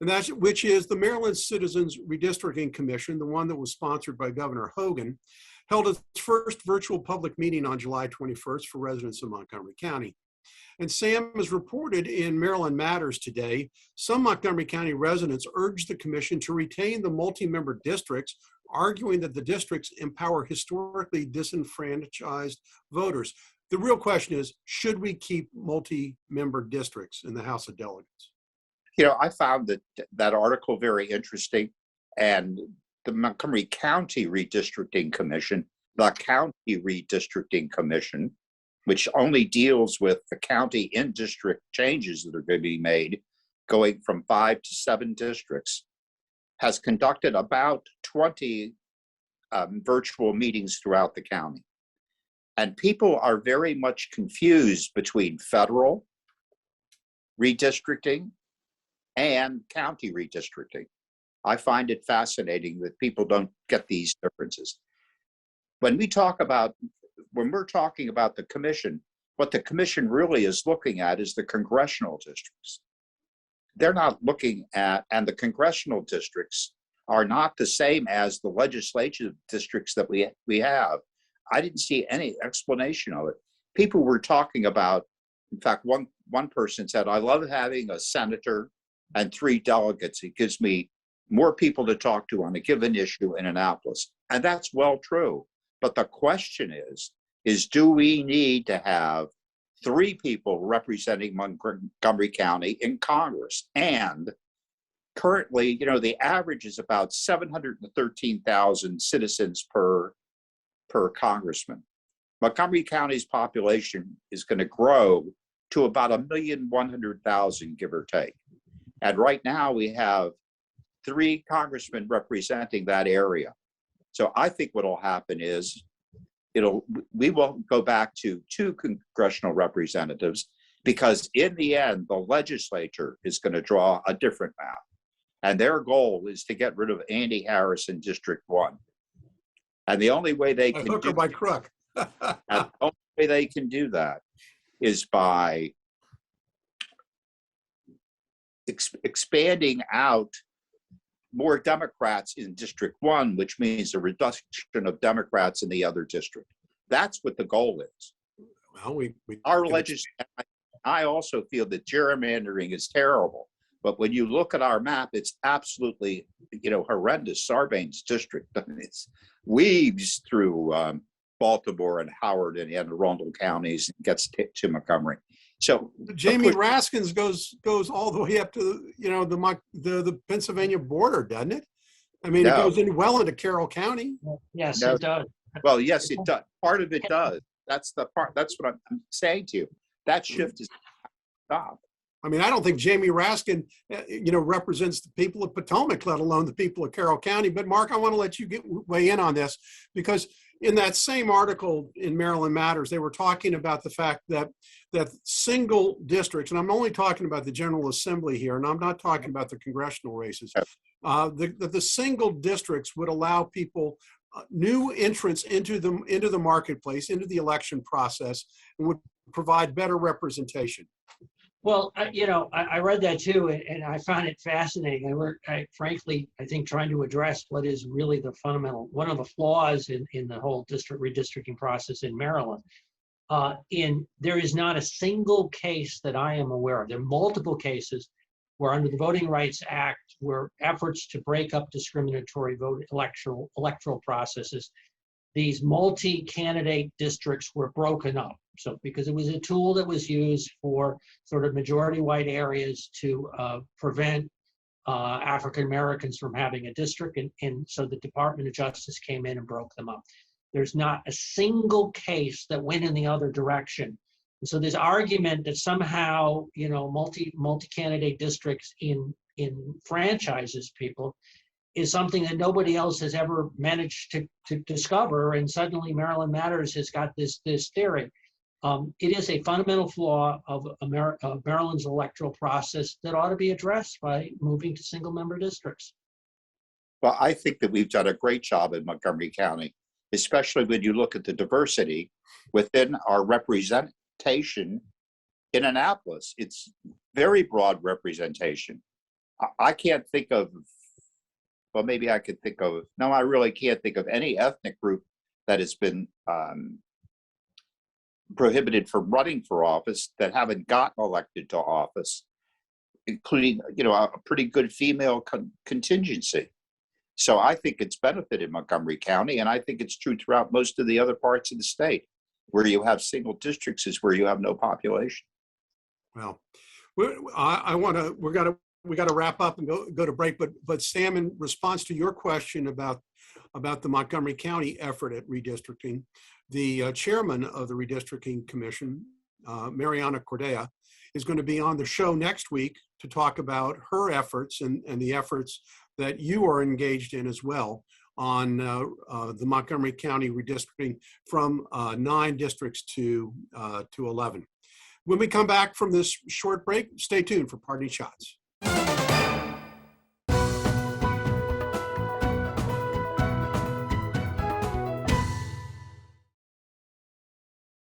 and which is the Maryland Citizens Redistricting Commission, the one that was sponsored by Governor Hogan, held its first virtual public meeting on July 21st for residents of Montgomery County. And Sam has reported in Maryland Matters today, some Montgomery County residents urged the commission to retain the multi-member districts, arguing that the districts empower historically disenfranchised voters. The real question is, should we keep multi-member districts in the House of Delegates? You know, I found that article very interesting, and the Montgomery County Redistricting Commission, the County Redistricting Commission, which only deals with the county in-district changes that are going to be made, going from 5 to 7 districts, has conducted about 20 virtual meetings throughout the county. And people are very much confused between federal redistricting and county redistricting. I find it fascinating that people don't get these differences. When we're talking about the commission, what the commission really is looking at is the congressional districts. They're not looking at, and the congressional districts are not the same as the legislative districts that we have. I didn't see any explanation of it. People were talking about, in fact, one person said, I love having a senator and 3 delegates. It gives me more people to talk to on a given issue in Annapolis. And that's well true. But the question is do we need to have 3 people representing Montgomery County in Congress? And currently, you know, the average is about 713,000 citizens per congressman. Montgomery County's population is going to grow to about 1,100,000, give or take. And right now we have 3 congressmen representing that area. So I think what will happen is we will go back to 2 congressional representatives, because in the end, the legislature is going to draw a different map. And their goal is to get rid of Andy Harris in District 1. And the only way they can hook or by crook. the only way they can do that is by expanding out more Democrats in District 1, which means a reduction of Democrats in the other district. That's what the goal is. Well, I also feel that gerrymandering is terrible. But when you look at our map, it's absolutely, you know, horrendous. Sarbanes district, it weaves through Baltimore and Howard and Anne Arundel counties and gets to Montgomery. So Jamie Raskins goes all the way up to, you know, the Pennsylvania border, doesn't it? I mean, It goes in well into Carroll County. Yes, it does. Well, yes, it does. Part of it does. That's the part. That's what I'm saying to you. That shift is stop. I mean, I don't think Jamie Raskin, you know, represents the people of Potomac, let alone the people of Carroll County. But Mark, I want to let you weigh in on this, because in that same article in Maryland Matters, they were talking about the fact that single districts, and I'm only talking about the General Assembly here, and I'm not talking about the congressional races, the single districts would allow people new entrants into the marketplace, into the election process, and would provide better representation. Well, I read that too, and I found it fascinating. Frankly, I think trying to address what is really the fundamental, one of the flaws in the whole district redistricting process in Maryland. There is not a single case that I am aware of. There are multiple cases where under the Voting Rights Act, where efforts to break up discriminatory electoral processes, these multi-candidate districts were broken up. So because it was a tool that was used for sort of majority white areas to prevent African Americans from having a district. And so the Department of Justice came in and broke them up. There's not a single case that went in the other direction. And so this argument that somehow, you know, multi-candidate districts in franchises people is something that nobody else has ever managed to discover. And suddenly Maryland Matters has got this theory. It is a fundamental flaw of Maryland's electoral process that ought to be addressed by moving to single member districts. Well, I think that we've done a great job in Montgomery County, especially when you look at the diversity within our representation in Annapolis. It's very broad representation. I can't think of, well, maybe I could think of, no, I really can't think of any ethnic group that has been prohibited from running for office that haven't gotten elected to office, including, a pretty good female contingency. So I think it's benefited Montgomery County, and I think it's true throughout most of the other parts of the state. Where you have single districts is where you have no population. Well, we got to wrap up and go to break. But Sam, in response to your question about the Montgomery County effort at redistricting, the chairman of the Redistricting Commission, Mariana Correa, is going to be on the show next week to talk about her efforts and the efforts that you are engaged in as well on the Montgomery County redistricting from 9 districts to 11. When we come back from this short break, stay tuned for Parting Shots.